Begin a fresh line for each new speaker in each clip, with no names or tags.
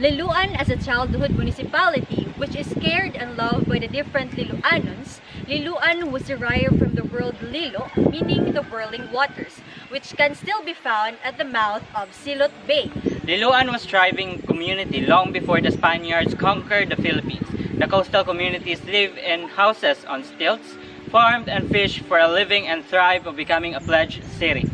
Liloan as a childhood municipality which is cared and loved by the different Liloanons, Liloan was derived from the word Lilo, meaning the whirling waters, which can still be found at the mouth of Silot Bay.
Liloan was a thriving community long before the Spaniards conquered the Philippines. The coastal communities live in houses on stilts, farmed and fished for a living and thrive of becoming a pledged city.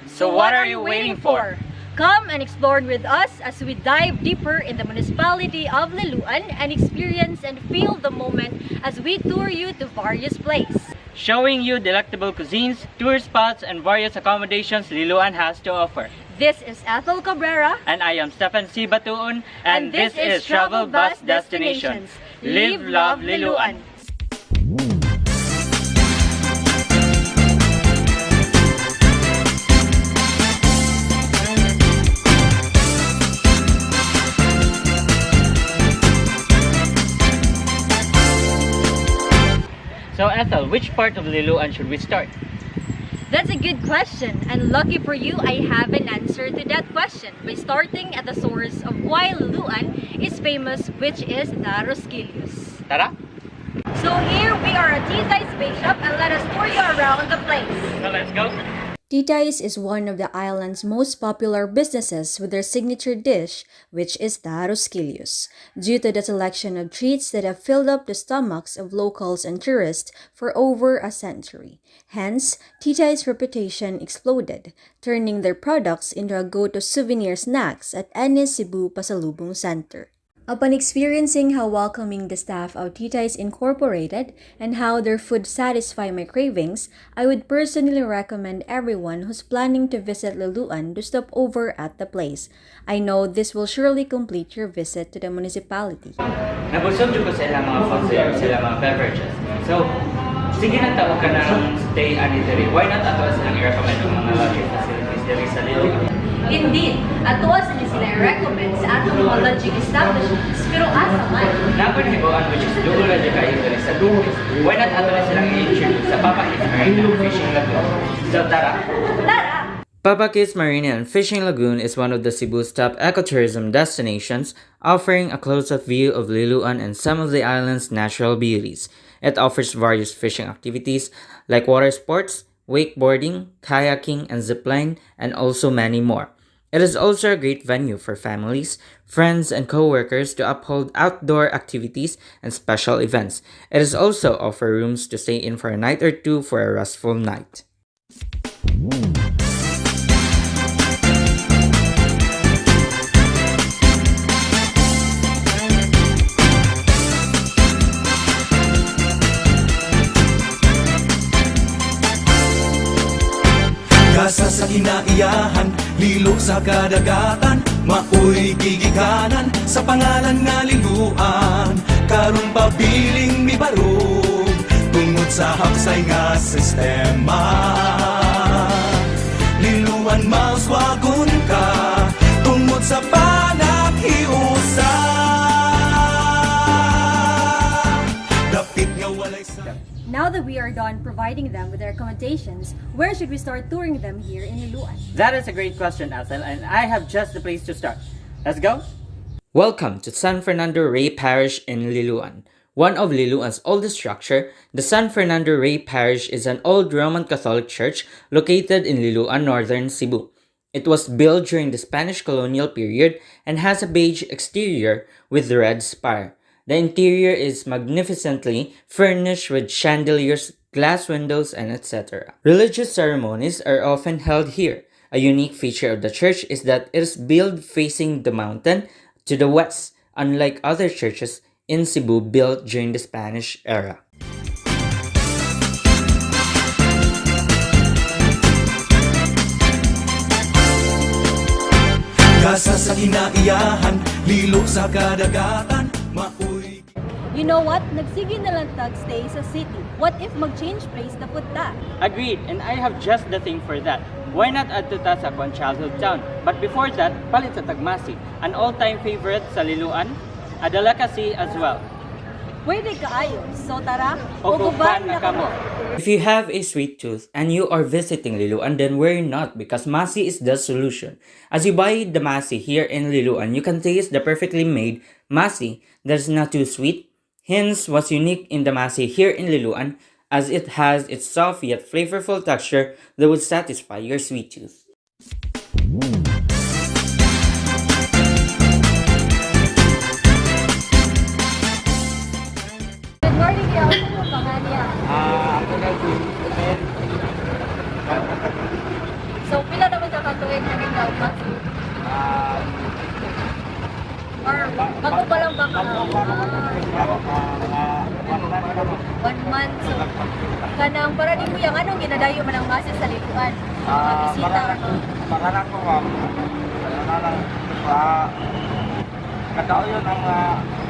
So what are you waiting for? Come and explore with us as we dive deeper in the municipality of Liloan and experience and feel the moment as we tour you to various places.
Showing you delectable cuisines, tour spots, and various accommodations Liloan has to offer.
This is Ethel Cabrera.
And I am Stefan C. Batuon. And this is Travel Bus Destinations. Live, love, Liloan. So Ethel, which part of Liloan should we start?
That's a good question, and lucky for you, I have an answer to that question by starting at the source of why Liloan is famous, which is the Rosquillos.
Tara?
So here we are at Tita's Bake Shop, and let us tour you around the place.
So let's go.
Tita's is one of the island's most popular businesses with their signature dish, which is the Rosquillos, due to the selection of treats that have filled up the stomachs of locals and tourists for over a century. Hence, Tita's reputation exploded, turning their products into a go-to souvenir snacks at any Cebu Pasalubong Center. Upon experiencing how welcoming the staff of Tita's Incorporated and how their food satisfy my cravings, I would personally recommend everyone who's planning to visit Liloan to stop over at the place. I know this will surely complete your visit to the municipality.
Nabusog ko sa ilang mga food there, sa ilang mga beverages. So, sige na tao ka ng stay anitary. Why not ato silang i-recommend ng mga lodging facilities diri sa Liloan?
Indeed, atuwa sa niya sila i-recommend sa atong mga lodging establishments, pero asa man.
Napon hibuan which is doon na kayo diri sa tourist. Why not ato na silang i-introduce sa Papa Kids Marina and Fishing Lagoon? So tara!
Tara!
Papa Kids Marina and Fishing Lagoon is one of the Cebu's top ecotourism destinations, offering a close-up view of Liloan and some of the island's natural beauties. It offers various fishing activities like water sports, wakeboarding, kayaking, and zipline, and also many more. It is also a great venue for families, friends, and co-workers to uphold outdoor activities and special events. It is also offer rooms to stay in for a night or two for a restful night.
Gasa sa kinaiyahan, lilo sa kadagatan, maoy gigiganan sa pangalan nga Liloan. Karon pabiling mibarog tungod sa hapsay nga sistema. Liloan mauswagon ka tungod sa panaghiusa. Dapit nga walay sa
Now that we are done providing them with their accommodations, where should we start touring them here in Liloan?
That is a great question, Ethel, and I have just the place to start. Let's go! Welcome to San Fernando Ray Parish in Liloan. One of Liloan's oldest structure, the San Fernando Ray Parish is an old Roman Catholic church located in Liloan, northern Cebu. It was built during the Spanish colonial period and has a beige exterior with red spire. The interior is magnificently furnished with chandeliers, glass windows, and etc. Religious ceremonies are often held here. A unique feature of the church is that it is built facing the mountain to the west, unlike other churches in Cebu built during the Spanish era.
Gasa sa kinaiyahan, lilo sa kadagatan, maoy.
You know what? Nagsige na lang tag stay sa city. What if mag-change place na punta?
Agreed, and I have just the thing for that. Why not add to ta sa akong childhood town? But before that, palit sa Damasi, an all-time favorite sa Liloan, a delicacy as well.
Pwede kaayo. So tara,
Uguban
uguban
na
na kamo.
If you have a sweet tooth and you are visiting Liloan, then worry not because Masi is the solution. As you buy the Masi here in Liloan, you can taste the perfectly made Masi that is not too sweet. Hence, what's unique in the Masi here in Liloan as it has its soft yet flavorful texture that will satisfy your sweet tooth.
Good morning, Dio. Ano po pangalan niya?
Ako na
So, pila naman sa katuwin na rin daw, Masi? Or, bago pa lang ba ka? 1 month. So, kanang para di mo yung anong ginadayo man ang Masi sa Liloan? Mga bisita.
Pangarap ko ma'am, lang katao yun ang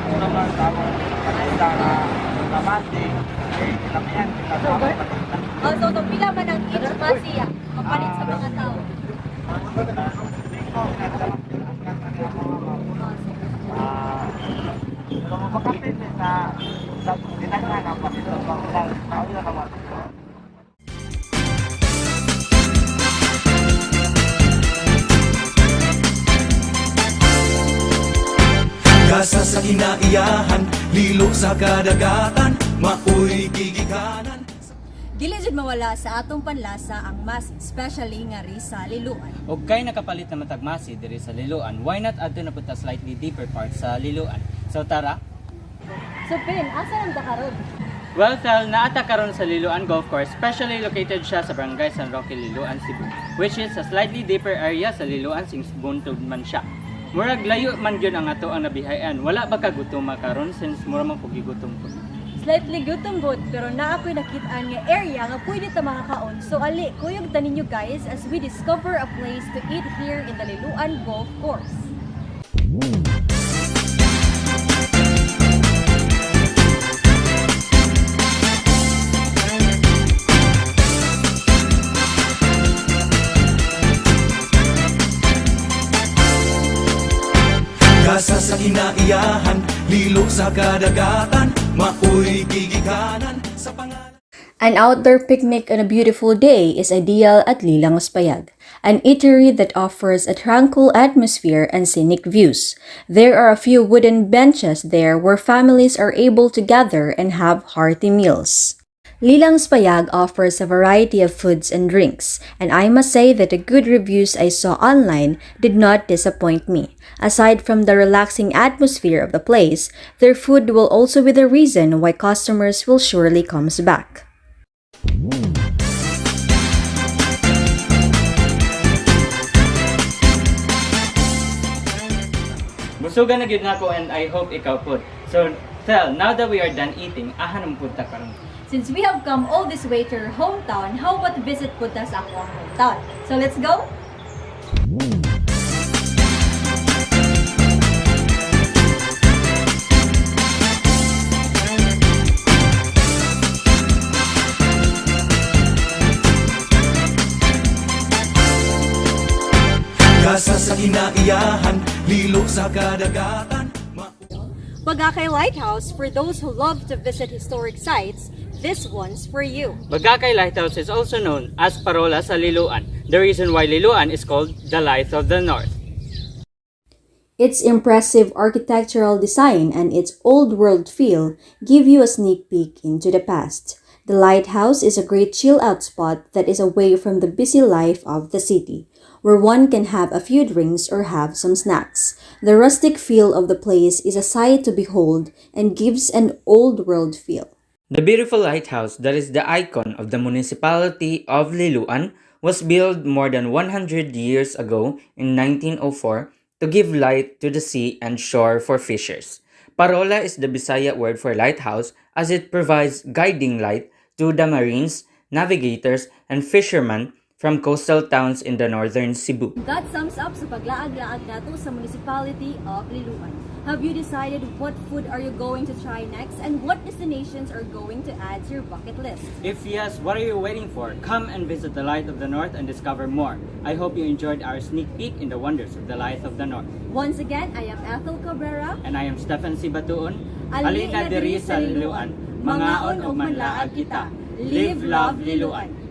gusto ng tamang panita na namati, kinamihan, kinasama,
Oh, so pila man ang each Masi kapalit sa mga tao?
Pero mapakapit sa dinaghan ang pagkita ng tao yun naman.
Gasa sa kinaiyahan, lilo sa kadagatan, maoy gigikanan.
Dili jud mawala sa atong panlasa ang Masi, especially nga ri sa Liloan.
Og kay nakapalit na matag Masi diri sa Liloan, why not adto na punta slightly deeper part sa Liloan? So tara.
So Ben, asa ang karon?
Well, Tel, naata karon sa Liloan Golf Course, specially located siya sa Barangay San Roque, Liloan, Cebu, which is a slightly deeper area sa Liloan since buntog man siya. Murag layo man gyud ang ato ang nabihayan. Wala ba ka gutom karon since mura man pug gutom ko.
Slightly gutom good, pero naa ko'y nakitaan nga area nga pwede ta makakaon. So ali, kuyog ta ninyo guys as we discover a place to eat here in the Liloan Golf Course.
Gasa sa kinaiyahan, lilo sa kadagatan, maoy gigikanan sa pangalan.
An outdoor picnic on a beautiful day is ideal at Liloan's Bayag, an eatery that offers a tranquil atmosphere and scenic views. There are a few wooden benches there where families are able to gather and have hearty meals. Liloan's Bayag offers a variety of foods and drinks, and I must say that the good reviews I saw online did not disappoint me. Aside from the relaxing atmosphere of the place, their food will also be the reason why customers will surely come back.
Busugan na gyud nako and I hope ikaw pud. So, Tel, now that we are done eating, ahan punta karon.
Since we have come all this way to your hometown, how about visit po ta sa akong hometown? So let's go!
Gasa sa kinaiyahan, lilo sa kadagatan.
Bagakay Lighthouse, for those who love to visit historic sites, this one's for you.
Bagakay Lighthouse is also known as Parola sa Liloan, the reason why Liloan is called the Light of the North.
Its impressive architectural design and its old-world feel give you a sneak peek into the past. The lighthouse is a great chill-out spot that is away from the busy life of the city, where one can have a few drinks or have some snacks. The rustic feel of the place is a sight to behold and gives an old-world feel.
The beautiful lighthouse that is the icon of the municipality of Liloan was built more than 100 years ago in 1904 to give light to the sea and shore for fishers. Parola is the Bisaya word for lighthouse as it provides guiding light to the marines, navigators, and fishermen from coastal towns in the northern Cebu.
That sums up sa paglaag-laag nato sa municipality of Liloan. Have you decided what food are you going to try next and what destinations are going to add to your bucket list?
If yes, what are you waiting for? Come and visit the Light of the North and discover more. I hope you enjoyed our sneak peek in the wonders of the Light of the North.
Once again, I am Ethel Cabrera.
And I am Stefan Sibatuon.
Ali na diri sa Liloan. Mangaon og manlaag kita. Live, love, Liloan.